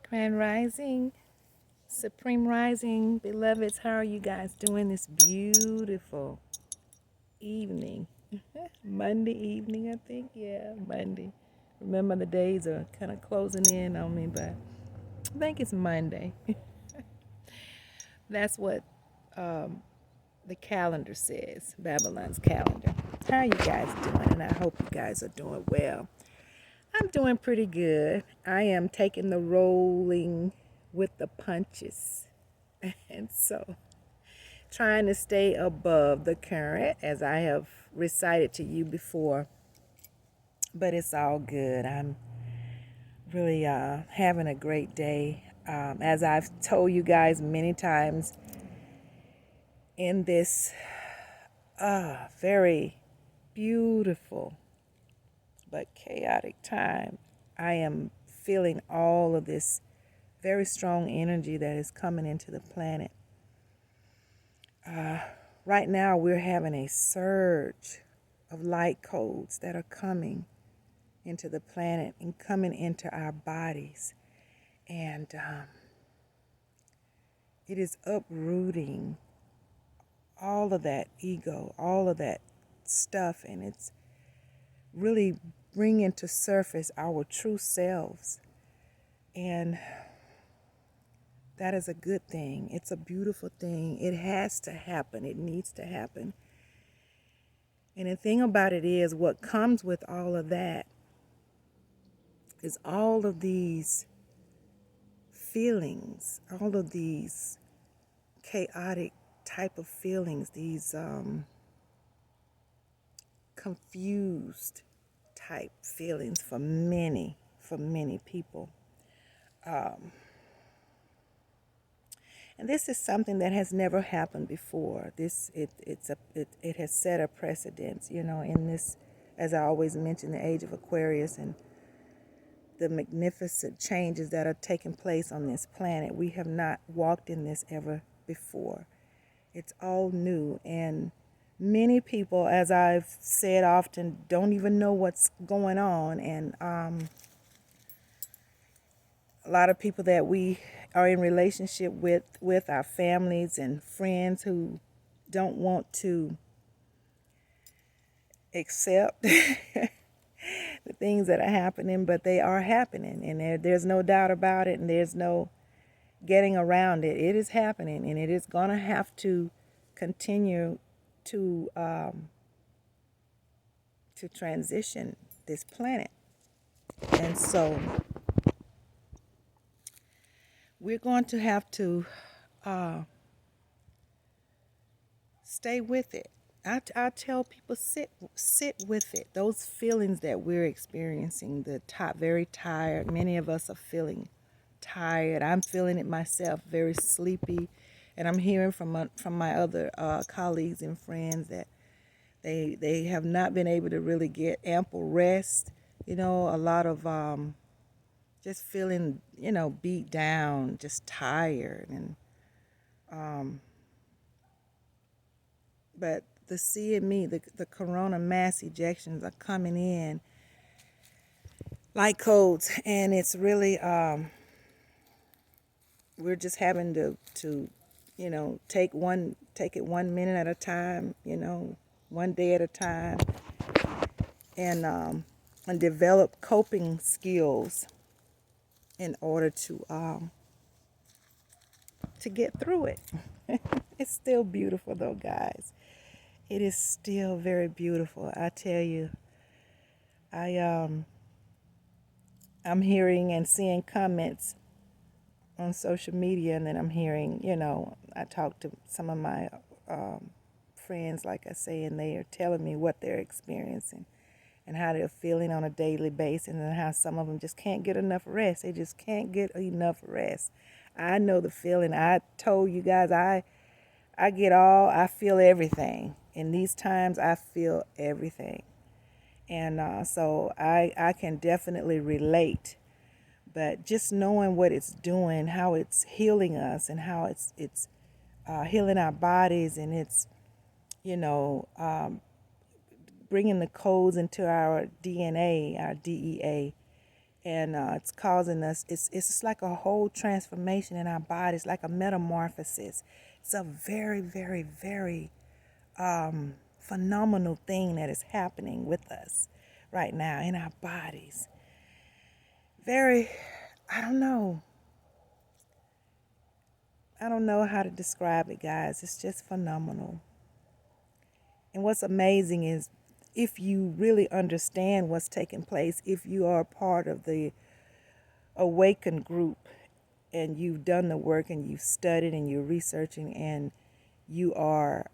Grand Rising, Supreme Rising, beloveds, how are you guys doing this beautiful evening? Monday evening, I think. Yeah, Monday. Remember, the days are kind of closing in on me, but I think it's Monday. That's what the calendar says, Babylon's calendar. How are you guys doing? And I hope you guys are doing well. I'm doing pretty good. I am taking the rolling with the punches. And so trying to stay above the current, as I have recited to you before. But it's all good. I'm really having a great day. As I've told you guys many times, in this very beautiful but chaotic time, I am feeling all of this very strong energy that is coming into the planet. Right now, we're having a surge of light codes that are coming into the planet and coming into our bodies. And it is uprooting all of that ego, all of that stuff, and it's really bringing to surface our true selves. And that is a good thing. It's a beautiful thing. It has to happen. It needs to happen. And the thing about it is, what comes with all of that is all of these feelings, all of these chaotic type of feelings, these confused type feelings for many people. And this is something that has never happened before. It has set a precedence, in this, as I always mention, the age of Aquarius and the magnificent changes that are taking place on this planet. We have not walked in this ever before. It's all new, and many people, as I've said often, don't even know what's going on. And a lot of people that we are in relationship with our families and friends who don't want to accept the things that are happening, but they are happening, and there's no doubt about it, and there's no getting around it. It is happening, and it is going to have to continue to transition this planet. And so we're going to have to stay with it. I tell people, sit with it. Those feelings that we're experiencing, very tired. Many of us are feeling tired. I'm feeling it myself, very sleepy. And I'm hearing from my other colleagues and friends that they have not been able to really get ample rest. A lot of just feeling, beat down, just tired. And but the CME, the corona mass ejections are coming in like codes, and it's really we're just having to take it 1 minute at a time, one day at a time, and develop coping skills in order to get through it. It's still beautiful though, guys. It is still very beautiful. I tell you, I'm hearing and seeing comments on social media, and then I'm hearing, I talk to some of my friends, like I say, and they are telling me what they're experiencing and how they're feeling on a daily basis, and how some of them just can't get enough rest. They just can't get enough rest. I know the feeling. I told you guys, I feel everything. In these times, I feel everything. And so I can definitely relate. But just knowing what it's doing, how it's healing us, and how it's healing our bodies, and it's, bringing the codes into our DNA, our DEA, And it's causing us, it's just like a whole transformation in our bodies, like a metamorphosis. It's a very, very, very phenomenal thing that is happening with us right now in our bodies. Very, I don't know. I don't know how to describe it, guys. It's just phenomenal. And what's amazing is if you really understand what's taking place, if you are a part of the awakened group and you've done the work and you've studied and you're researching and you are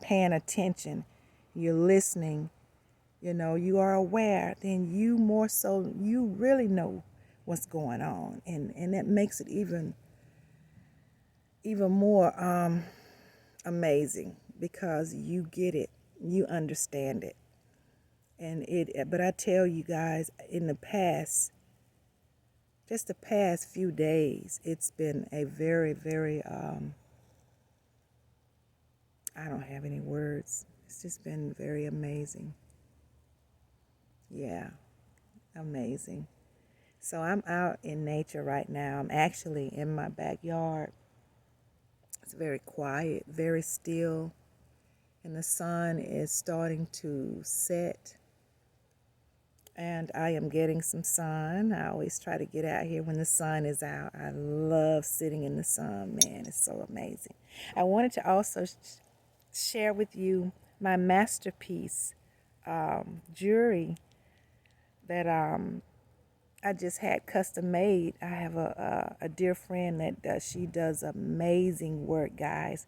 paying attention, you're listening, you are aware, then you more so, you really know what's going on. And that makes it even more amazing because you get it, you understand it. But I tell you guys, in the past, just the past few days, it's been a very, very, I don't have any words. It's just been very amazing. Yeah, amazing. So I'm out in nature right now. I'm actually in my backyard. It's very quiet, very still, and the sun is starting to set. And I am getting some sun. I always try to get out here when the sun is out. I love sitting in the sun, man. It's so amazing. I wanted to also share with you my masterpiece jewelry that I just had custom made. I have a dear friend that she does amazing work, guys.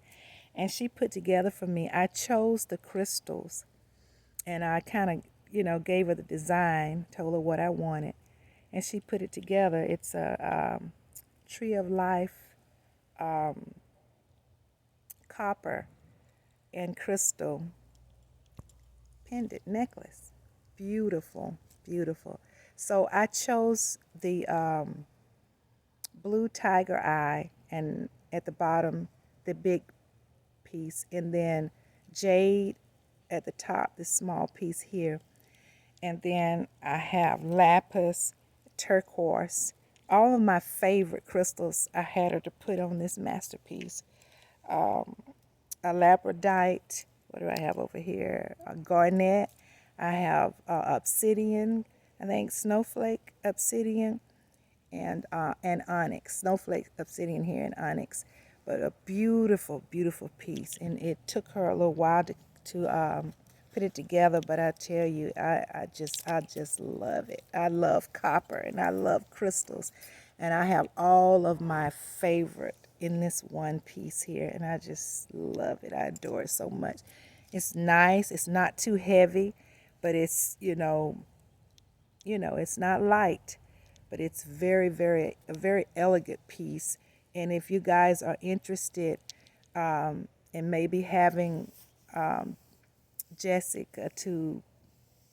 And she put together for me, I chose the crystals and I kind of, gave her the design, told her what I wanted. And she put it together. It's a tree of life, copper and crystal pendant necklace. Beautiful, beautiful. So I chose the blue tiger eye, and at the bottom, the big piece, and then jade at the top, this small piece here. And then I have lapis, turquoise, all of my favorite crystals I had her to put on this masterpiece. A labradorite, what do I have over here? A garnet. I have obsidian, I think snowflake obsidian, and onyx. Snowflake obsidian here and onyx. But a beautiful, beautiful piece. And it took her a little while to put it together, but I tell you, I just love it. I love copper and I love crystals, and I have all of my favorite in this one piece here, and I just love it. I adore it so much. It's nice. It's not too heavy, but it's it's not light, but it's very, very a very elegant piece. And if you guys are interested in maybe having Jessica to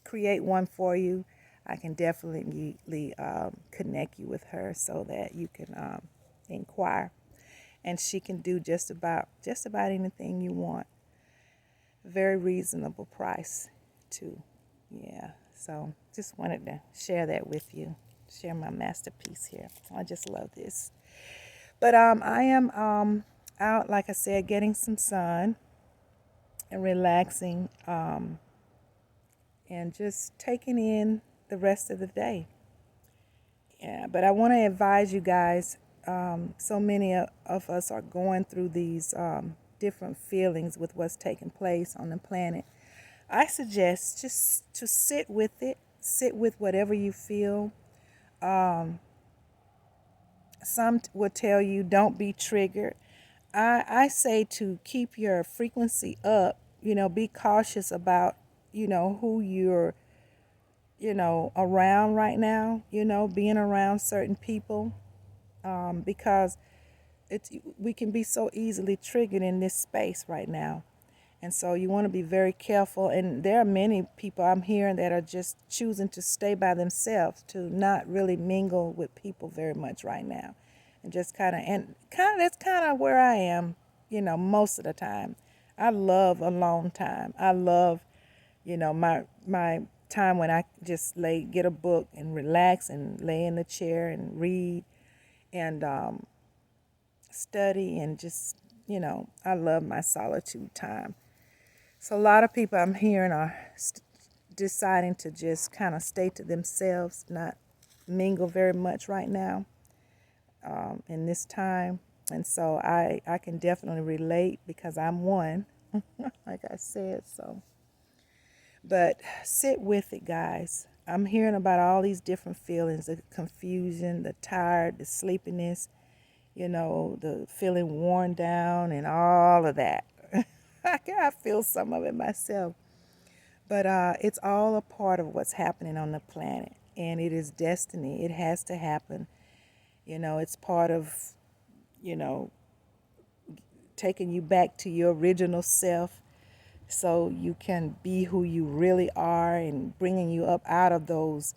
create one for you, I can definitely connect you with her so that you can inquire, and she can do just about anything you want. Very reasonable price too. Yeah. So just wanted to share that with you. Share my masterpiece here. I just love this. But I am out, like I said, getting some sun and relaxing, and just taking in the rest of the day. Yeah, but I want to advise you guys, so many of us are going through these different feelings with what's taking place on the planet. I suggest just to sit with it, sit with whatever you feel. Some will tell you don't be triggered. I say to keep your frequency up, be cautious about, who you're, around right now, being around certain people, because we can be so easily triggered in this space right now. And so you want to be very careful. And there are many people I'm hearing that are just choosing to stay by themselves, to not really mingle with people very much right now. And just that's kind of where I am, most of the time. I love alone time. I love, my time when I just get a book and relax and lay in the chair and read and study and just, I love my solitude time. So a lot of people I'm hearing are deciding to just kind of stay to themselves, not mingle very much right now in this time. And so I can definitely relate because I'm one, like I said. So, but sit with it, guys. I'm hearing about all these different feelings, the confusion, the tired, the sleepiness, the feeling worn down and all of that. I feel some of it myself. But it's all a part of what's happening on the planet. And it is destiny. It has to happen. It's part of, you know, taking you back to your original self so you can be who you really are and bringing you up out of those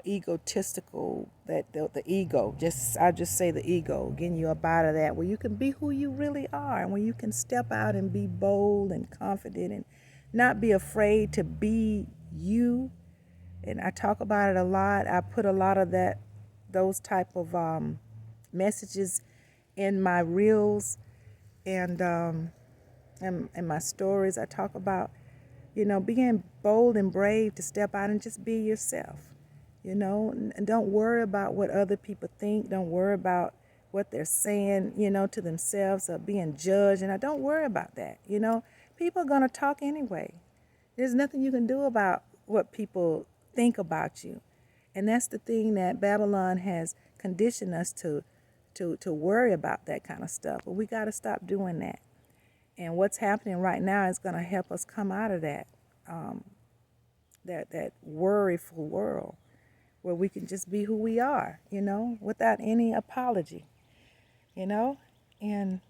egotistical, the ego, I'll just say the ego, getting you up out of that where you can be who you really are and where you can step out and be bold and confident and not be afraid to be you. And I talk about it a lot. I put a lot of those type of messages in my reels and my stories. I talk about, being bold and brave to step out and just be yourself, and don't worry about what other people think. Don't worry about what they're saying, to themselves or being judged. And I don't worry about that. People are going to talk anyway. There's nothing you can do about what people think about you. And that's the thing that Babylon has conditioned us to worry about, that kind of stuff. But we got to stop doing that. And what's happening right now is going to help us come out of that that worryful world where we can just be who we are, without any apology, and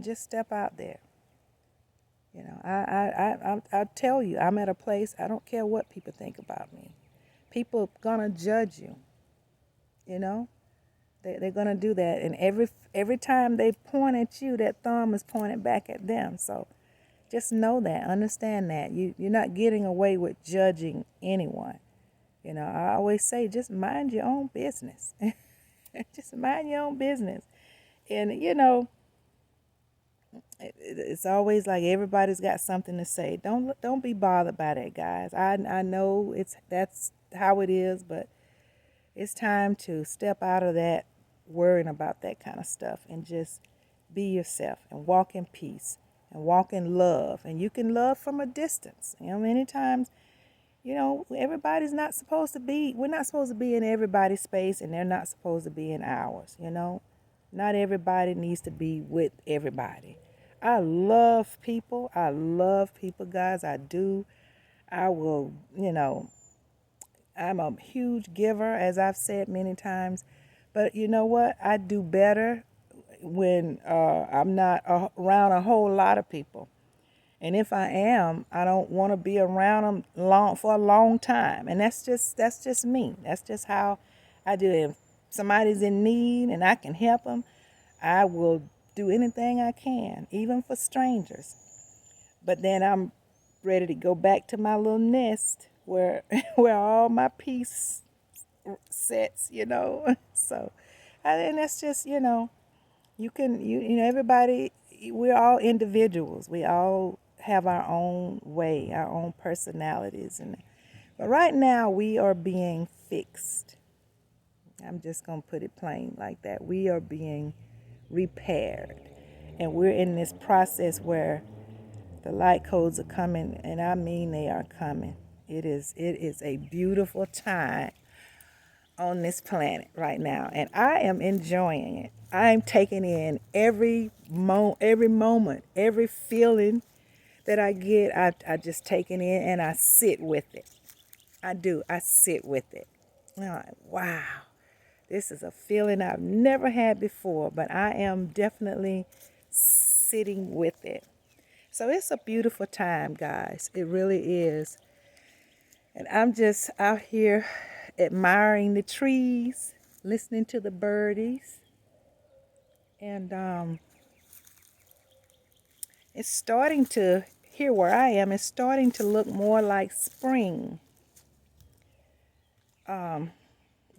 just step out there. I tell you, I'm at a place, I don't care what people think about me. People gonna judge you, They're gonna do that, and every time they point at you, that thumb is pointed back at them. So just know that, understand that you're not getting away with judging anyone. I always say, just mind your own business. Just mind your own business, and it's always like everybody's got something to say. Don't be bothered by that, guys. I know that's how it is, but it's time to step out of that worrying about that kind of stuff and just be yourself and walk in peace and walk in love. And you can love from a distance. Many times, everybody's not supposed to be, we're not supposed to be in everybody's space and they're not supposed to be in ours, Not everybody needs to be with everybody. I love people. I love people, guys. I do. I will, I'm a huge giver, as I've said many times. But you know what? I do better when I'm not around a whole lot of people. And if I am, I don't want to be around them for a long time. And that's just me. That's just how I do it. If somebody's in need and I can help them, I will do anything I can, even for strangers. But then I'm ready to go back to my little nest where where all my peace sets, So, and that's just, everybody, we're all individuals. We all have our own way, our own personalities. But right now we are being fixed. I'm just going to put it plain like that. We are being repaired. And we're in this process where the light codes are coming, and I mean they are coming. It is a beautiful time on this planet right now, and I am enjoying it. I'm taking in every moment, every feeling that I get. I just take it in and I sit with it. I do. I sit with it. I'm like, wow, this is a feeling I've never had before, but I am definitely sitting with it. So it's a beautiful time, guys. It really is. And I'm just out here admiring the trees, listening to the birdies. And it's starting to here where I am, it's starting to look more like spring. The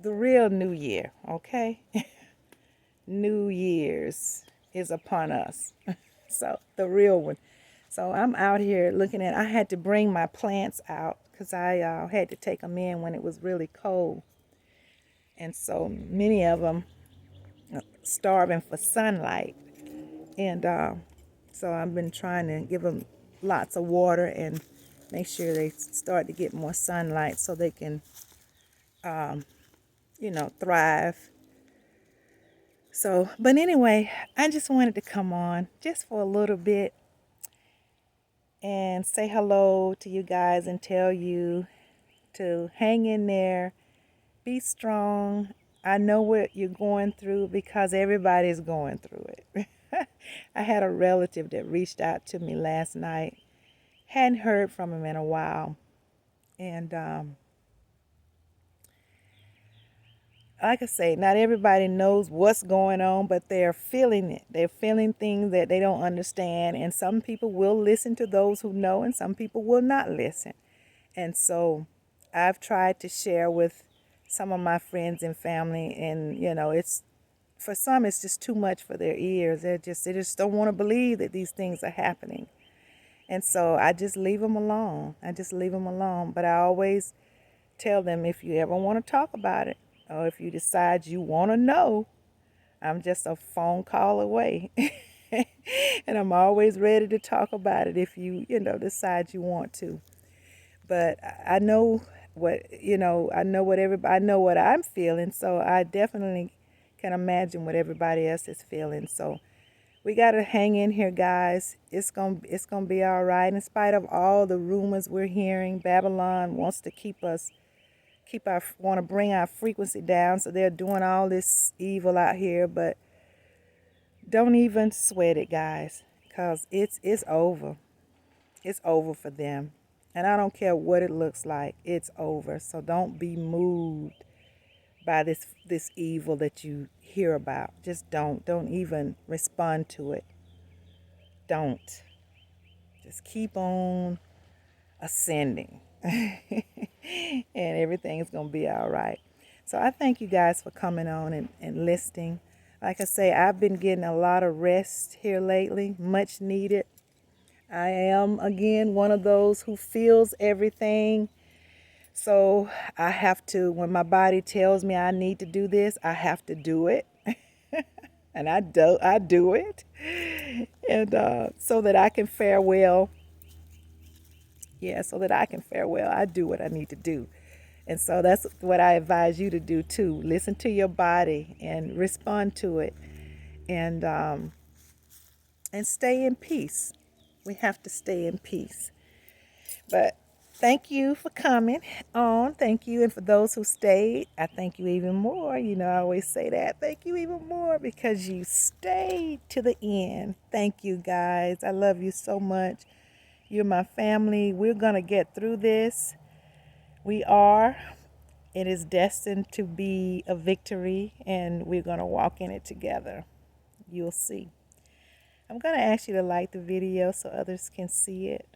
real new year, okay? New Year's is upon us. So the real one. So I'm out here looking at, I had to bring my plants out because I had to take them in when it was really cold. And so many of them are starving for sunlight. And so I've been trying to give them lots of water and make sure they start to get more sunlight so they can, thrive. So, but anyway, I just wanted to come on just for a little bit and say hello to you guys and tell you to hang in there, be strong. I know what you're going through because everybody's going through it. I had a relative that reached out to me last night. Hadn't heard from him in a while. And like I say, not everybody knows what's going on, but they're feeling it. They're feeling things that they don't understand. And some people will listen to those who know, and some people will not listen. And so I've tried to share with some of my friends and family, and it's for some it's just too much for their ears. They just don't want to believe that these things are happening. And so I just leave them alone. But I always tell them, if you ever want to talk about it, or if you decide you want to know, I'm just a phone call away. And I'm always ready to talk about it if you decide you want to. But I know I know what I'm feeling, so I definitely can imagine what everybody else is feeling. So we got to hang in here, guys. It's going to be all right. In spite of all the rumors we're hearing, Babylon wants to want to bring our frequency down, so they're doing all this evil out here. But don't even sweat it, guys, because it's over. It's over for them. And I don't care what it looks like. It's over. So don't be moved by this evil that you hear about. Just don't even respond to it. Don't. Just keep on ascending. And everything is going to be all right. So I thank you guys for coming on and listening. Like I say, I've been getting a lot of rest here lately, much needed. I am, again, one of those who feels everything. So I have to, when my body tells me I need to do this, I have to do it. And I do it. And so that I can fare well. Yeah, so that I can fare well, I do what I need to do. And so that's what I advise you to do too. Listen to your body and respond to it. And stay in peace. We have to stay in peace. But thank you for coming on. Thank you. And for those who stayed, I thank you even more. I always say that. Thank you even more because you stayed to the end. Thank you, guys. I love you so much. You're my family. We're going to get through this. We are. It is destined to be a victory, and we're going to walk in it together. You'll see. I'm going to ask you to like the video so others can see it,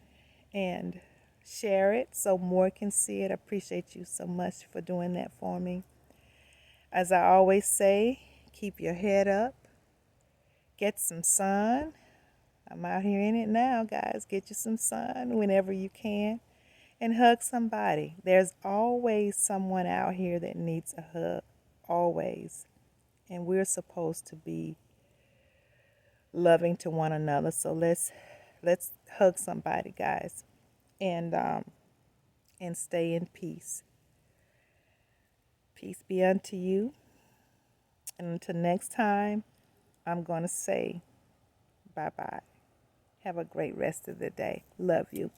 and share it so more can see it. I appreciate you so much for doing that for me. As I always say, keep your head up. Get some sun. I'm out here in it now, guys. Get you some sun whenever you can. And hug somebody. There's always someone out here that needs a hug. Always. And we're supposed to be loving to one another. So let's hug somebody, guys. And stay in peace. Peace be unto you. And until next time, I'm going to say bye-bye. Have a great rest of the day. Love you.